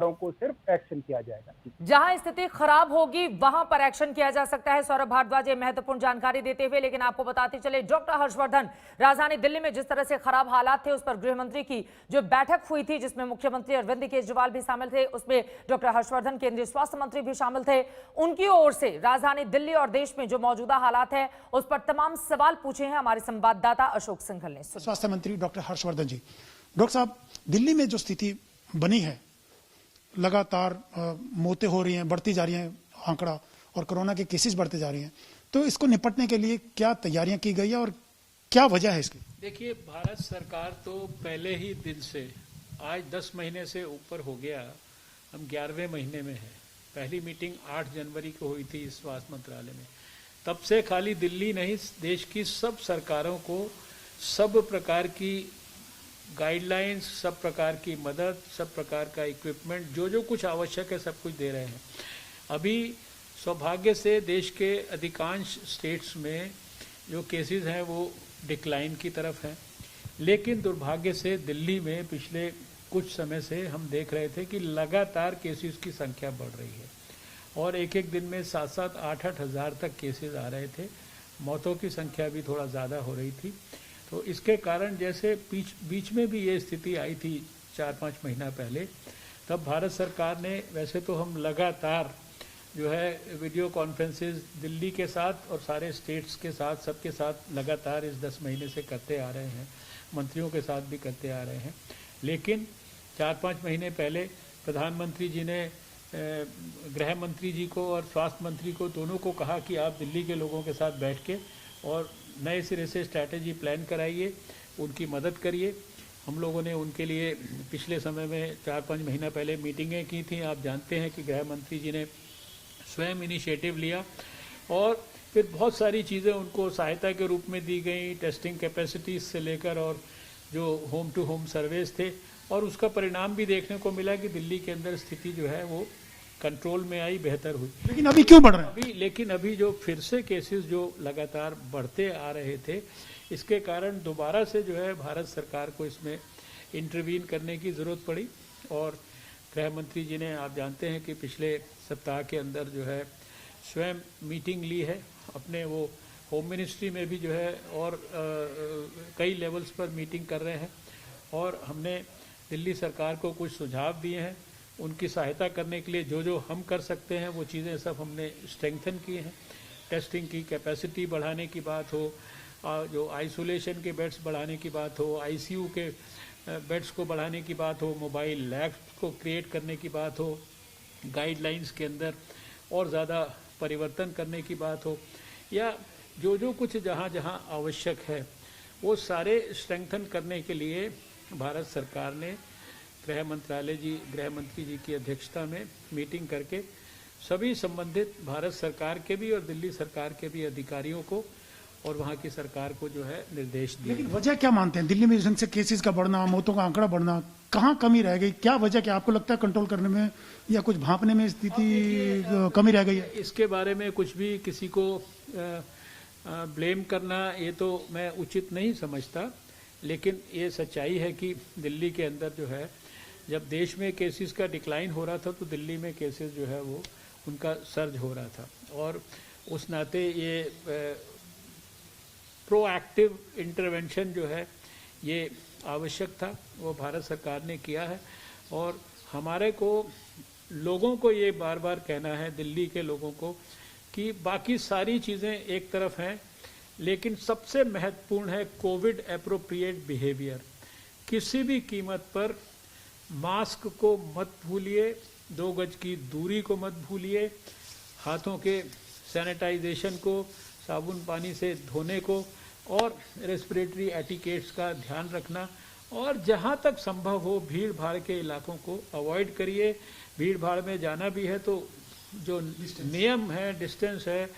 को सिर्फ एक्शन किया जाएगा। जहां स्थिति खराब होगी वहां पर एक्शन किया जा सकता है। सौरभ भारद्वाज ये महत्वपूर्ण जानकारी देते हुए, लेकिन आपको बताते चले डॉक्टर हर्षवर्धन राजधानी दिल्ली में जिस तरह से खराब हालात थे उस पर गृह मंत्री की जो बैठक हुई थी जिसमें मुख्यमंत्री अरविंद केजरीवाल भी शामिल थे, उसमें डॉक्टर हर्षवर्धन केंद्रीय स्वास्थ्य मंत्री भी शामिल थे। उनकी ओर से राजधानी दिल्ली और देश में जो मौजूदा हालात है उस पर तमाम सवाल पूछे हैं हमारे संवाददाता अशोक सिंघल ने। स्वास्थ्य मंत्री डॉक्टर हर्षवर्धन जी, डॉक्टर साहब, दिल्ली में जो स्थिति बनी है, लगातार मौतें हो रही हैं, बढ़ती जा रही हैं आंकड़ा, और कोरोना के केसेस बढ़ते जा रही हैं, तो इसको निपटने के लिए क्या तैयारियां की गई है और क्या वजह है इसकी? देखिए, भारत सरकार तो पहले ही दिन से, आज 10 महीने से ऊपर हो गया, हम 11वें महीने में हैं। पहली मीटिंग 8 जनवरी को हुई थी स्वास्थ्य मंत्रालय में। तब से खाली दिल्ली नहीं, देश की सब सरकारों को सब प्रकार की गाइडलाइंस, सब प्रकार की मदद, सब प्रकार का इक्विपमेंट, जो जो कुछ आवश्यक है सब कुछ दे रहे हैं। अभी सौभाग्य से देश के अधिकांश स्टेट्स में जो केसेस हैं वो डिक्लाइन की तरफ हैं, लेकिन दुर्भाग्य से दिल्ली में पिछले कुछ समय से हम देख रहे थे कि लगातार केसेस की संख्या बढ़ रही है और एक एक दिन में 7-7, 8-8 हज़ार तक केसेस आ रहे थे। मौतों की संख्या भी थोड़ा ज़्यादा हो रही थी। तो इसके कारण जैसे बीच में भी ये स्थिति आई थी 4-5 महीना पहले, तब भारत सरकार ने, वैसे तो हम लगातार जो है वीडियो कॉन्फ्रेंसेस दिल्ली के साथ और सारे स्टेट्स के साथ, सबके साथ लगातार इस 10 महीने से करते आ रहे हैं, मंत्रियों के साथ भी करते आ रहे हैं। लेकिन 4-5 महीने पहले प्रधानमंत्री जी ने गृह मंत्री जी को और स्वास्थ्य मंत्री को, दोनों को कहा कि आप दिल्ली के लोगों के साथ बैठ के और नए सिरे से स्ट्रैटेजी प्लान कराइए, उनकी मदद करिए। हम लोगों ने उनके लिए पिछले समय में 4-5 महीना पहले मीटिंगें की थी। आप जानते हैं कि गृह मंत्री जी ने स्वयं इनिशिएटिव लिया और फिर बहुत सारी चीज़ें उनको सहायता के रूप में दी गई, टेस्टिंग कैपेसिटीज से लेकर और जो होम टू होम सर्वेस थे, और उसका परिणाम भी देखने को मिला कि दिल्ली के अंदर स्थिति जो है वो कंट्रोल में आई, बेहतर हुई। लेकिन अभी क्यों बढ़ रहे हैं? लेकिन अभी जो फिर से केसेस जो लगातार बढ़ते आ रहे थे, इसके कारण दोबारा से जो है भारत सरकार को इसमें इंटरवीन करने की ज़रूरत पड़ी। और गृह मंत्री जी ने, आप जानते हैं कि पिछले सप्ताह के अंदर जो है स्वयं मीटिंग ली है अपने, वो होम मिनिस्ट्री में भी जो है और कई लेवल्स पर मीटिंग कर रहे हैं। और हमने दिल्ली सरकार को कुछ सुझाव दिए हैं, उनकी सहायता करने के लिए जो जो हम कर सकते हैं वो चीज़ें सब हमने स्ट्रेंथन की हैं। टेस्टिंग की कैपेसिटी बढ़ाने की बात हो, जो आइसोलेशन के बेड्स बढ़ाने की बात हो, आईसीयू के बेड्स को बढ़ाने की बात हो, मोबाइल लैब्स को क्रिएट करने की बात हो, गाइडलाइंस के अंदर और ज़्यादा परिवर्तन करने की बात हो, या जो जो कुछ जहाँ जहाँ आवश्यक है वो सारे स्ट्रेंथन करने के लिए भारत सरकार ने गृह मंत्री जी की अध्यक्षता में मीटिंग करके सभी संबंधित भारत सरकार के भी और दिल्ली सरकार के भी अधिकारियों को और वहाँ की सरकार को जो है निर्देश दिए। लेकिन वजह क्या मानते हैं? दिल्ली में इस ढंग से केसेस का बढ़ना, मौतों का आंकड़ा बढ़ना, कहाँ कमी रह गई? क्या वजह, क्या आपको लगता है कंट्रोल करने में या कुछ भांपने में स्थिति कमी रह गई है? इसके बारे में कुछ भी किसी को ब्लेम करना ये तो मैं उचित नहीं समझता, लेकिन ये सच्चाई है कि दिल्ली के अंदर जो है, जब देश में केसेस का डिक्लाइन हो रहा था तो दिल्ली में केसेस जो है वो उनका सर्ज हो रहा था, और उस नाते ये प्रोएक्टिव इंटरवेंशन जो है ये आवश्यक था, वो भारत सरकार ने किया है। और हमारे को लोगों को ये बार बार कहना है, दिल्ली के लोगों को, कि बाकी सारी चीज़ें एक तरफ हैं, लेकिन सबसे महत्वपूर्ण है कोविड एप्रोप्रिएट बिहेवियर। किसी भी कीमत पर मास्क को मत भूलिए, 2 गज की दूरी को मत भूलिए, हाथों के सैनिटाइजेशन को, साबुन पानी से धोने को, और रेस्पिरेटरी एटिकेट्स का ध्यान रखना, और जहां तक संभव हो भीड़ भाड़ के इलाकों को अवॉइड करिए। भीड़ भाड़ में जाना भी है तो जो नियम है, डिस्टेंस है,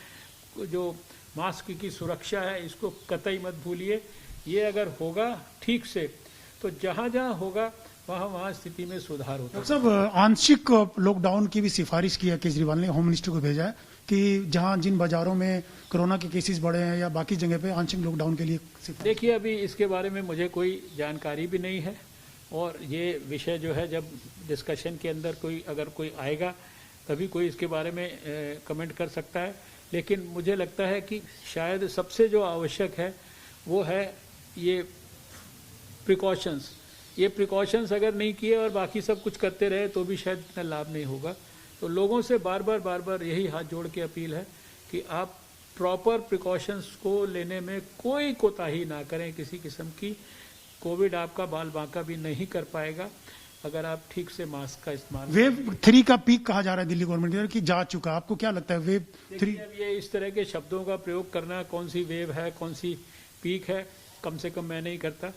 जो मास्क की सुरक्षा है, इसको कतई मत भूलिए। ये अगर होगा ठीक से तो जहां जहां होगा वहां स्थिति में सुधार होता है। डॉक्टर साहब, आंशिक लॉकडाउन की भी सिफारिश की है केजरीवाल ने, होम मिनिस्टर को भेजा है कि जहां जिन बाजारों में कोरोना के केसेस बढ़े हैं या बाकी जगह पे आंशिक लॉकडाउन के लिए। देखिए, अभी इसके बारे में मुझे कोई जानकारी भी नहीं है, और ये विषय जो है जब डिस्कशन के अंदर अगर कोई आएगा तभी कोई इसके बारे में कमेंट कर सकता है। लेकिन मुझे लगता है कि शायद सबसे जो आवश्यक है वो है ये प्रिकॉशंस। ये प्रिकॉशंस अगर नहीं किए और बाकी सब कुछ करते रहे तो भी शायद इतना लाभ नहीं होगा। तो लोगों से बार बार यही हाथ जोड़ के अपील है कि आप प्रॉपर प्रिकॉशंस को लेने में कोई कोताही ना करें किसी किस्म की। कोविड आपका बाल बांका भी नहीं कर पाएगा अगर आप ठीक से मास्क का इस्तेमाल। वेव 3 का पीक कहा जा रहा है दिल्ली गवर्नमेंट द्वारा कि जा चुका, आपको क्या लगता है वेव 3? अब ये इस तरह के शब्दों का प्रयोग करना, कौन सी वेव है कौन सी पीक है, कम से कम मैं नहीं करता,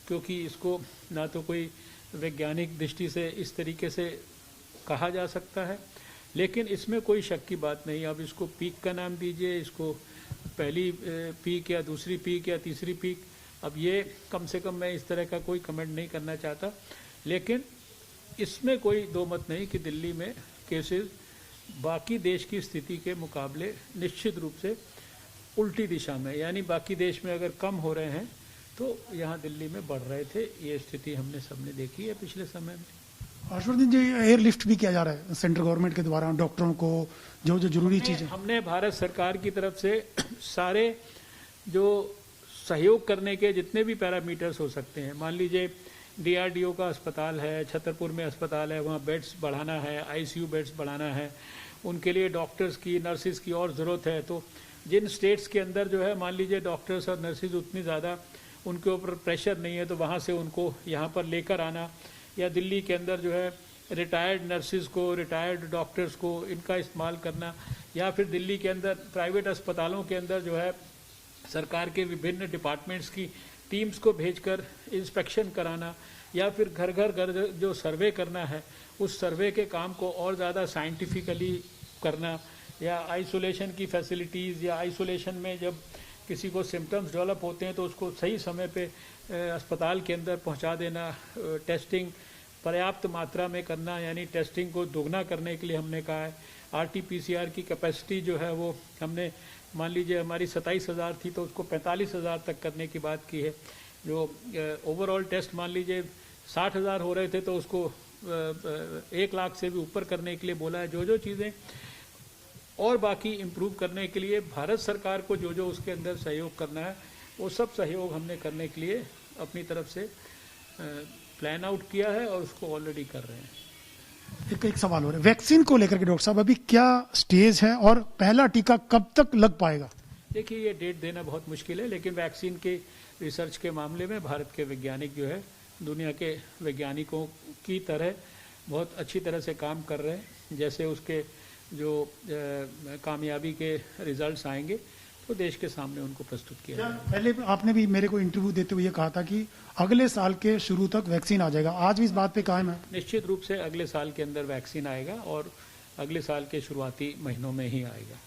क्योंकि इसको ना तो कोई वैज्ञानिक दृष्टि से इस तरीके से कहा जा सकता है। लेकिन इसमें कोई शक की बात नहीं। अब इसको पीक का नाम दीजिए, इसको पहली पीक या दूसरी पीक या तीसरी पीक, अब ये कम से कम मैं इस तरह का कोई कमेंट नहीं करना चाहता। लेकिन इसमें कोई दो मत नहीं कि दिल्ली में केसेस बाकी देश की स्थिति के मुकाबले निश्चित रूप से उल्टी दिशा में, यानी बाकी देश में अगर कम हो रहे हैं तो यहाँ दिल्ली में बढ़ रहे थे। ये स्थिति हमने सबने देखी है पिछले समय में। हर्षवर्धन जी, एयरलिफ्ट भी किया जा रहा है सेंट्रल गवर्नमेंट के द्वारा डॉक्टरों को जो जरूरी चीजें। हमने भारत सरकार की तरफ से सारे जो सहयोग करने के जितने भी पैरामीटर्स हो सकते हैं, मान लीजिए DRDO का अस्पताल है, छतरपुर में अस्पताल है, वहाँ बेड्स बढ़ाना है, ICU बेड्स बढ़ाना है, उनके लिए डॉक्टर्स की नर्सिस की और ज़रूरत है। तो जिन स्टेट्स के अंदर जो है मान लीजिए डॉक्टर्स और नर्सिस उतनी ज़्यादा उनके ऊपर प्रेशर नहीं है तो वहाँ से उनको यहाँ पर लेकर आना, या दिल्ली के अंदर जो है रिटायर्ड नर्सिस को, रिटायर्ड डॉक्टर्स को इनका इस्तेमाल करना, या फिर दिल्ली के अंदर प्राइवेट अस्पतालों के अंदर जो है सरकार के विभिन्न डिपार्टमेंट्स की टीम्स को भेजकर इंस्पेक्शन कराना, या फिर घर घर जो सर्वे करना है उस सर्वे के काम को और ज़्यादा साइंटिफिकली करना, या आइसोलेशन की फैसिलिटीज़, या आइसोलेशन में जब किसी को सिम्टम्स डेवलप होते हैं तो उसको सही समय पे अस्पताल के अंदर पहुंचा देना, टेस्टिंग पर्याप्त मात्रा में करना, यानी टेस्टिंग को दोगुना करने के लिए हमने कहा है। RT-PCR की कैपेसिटी जो है वो हमने मान लीजिए हमारी 27,000 थी तो उसको 45,000 तक करने की बात की है। जो ओवरऑल टेस्ट मान लीजिए 60,000 हो रहे थे तो उसको 1 लाख से भी ऊपर करने के लिए बोला है। जो चीज़ें और बाकी इम्प्रूव करने के लिए भारत सरकार को जो उसके अंदर सहयोग करना है वो सब सहयोग हमने करने के लिए अपनी तरफ से प्लान आउट किया है और उसको ऑलरेडी कर रहे हैं। एक सवाल हो रहा है वैक्सीन को लेकर के डॉक्टर साहब, अभी क्या स्टेज है और पहला टीका कब तक लग पाएगा? देखिए ये डेट देना बहुत मुश्किल है, लेकिन वैक्सीन के रिसर्च के मामले में भारत के वैज्ञानिक जो है दुनिया के वैज्ञानिकों की तरह बहुत अच्छी तरह से काम कर रहे हैं। जैसे उसके जो कामयाबी के रिजल्ट्स आएंगे तो देश के सामने उनको प्रस्तुत किया जाएगा। पहले आपने भी मेरे को इंटरव्यू देते हुए ये कहा था कि अगले साल के शुरू तक वैक्सीन आ जाएगा, आज भी इस बात पे कायम है? निश्चित रूप से अगले साल के अंदर वैक्सीन आएगा और अगले साल के शुरुआती महीनों में ही आएगा।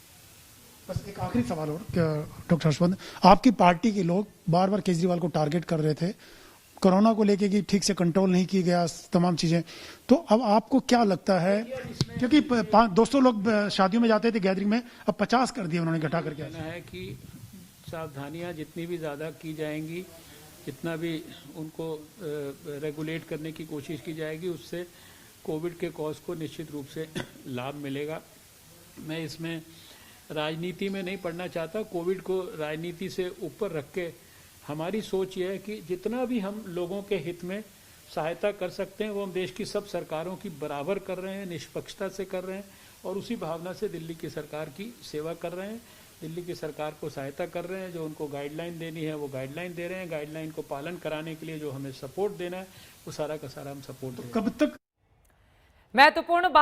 बस एक आखिरी सवाल और डॉक्टर हर्षवर्धन, आपकी पार्टी के लोग बार बार केजरीवाल को टारगेट कर रहे थे कोरोना को लेके कि ठीक से कंट्रोल नहीं की गया तमाम चीजें, तो अब आपको क्या लगता है, क्योंकि 200 लोग शादियों में जाते थे गैदरिंग में, अब 50 कर दिया उन्होंने घटा करके? कहना है कि सावधानियां जितनी भी ज़्यादा की जाएंगी, जितना भी उनको रेगुलेट करने की कोशिश की जाएगी, उससे कोविड के कॉज को निश्चित रूप से लाभ मिलेगा। मैं इसमें राजनीति में नहीं पढ़ना चाहता। कोविड को राजनीति से ऊपर रख के हमारी सोच ये है कि जितना भी हम लोगों के हित में सहायता कर सकते हैं वो हम देश की सब सरकारों की बराबर कर रहे हैं, निष्पक्षता से कर रहे हैं, और उसी भावना से दिल्ली की सरकार की सेवा कर रहे हैं। दिल्ली की सरकार को सहायता कर रहे हैं, जो उनको गाइडलाइन देनी है वो गाइडलाइन दे रहे हैं, गाइडलाइन को पालन कराने के लिए जो हमें सपोर्ट देना है वो सारा का सारा हम सपोर्ट दे रहे हैं। कब तक महत्वपूर्ण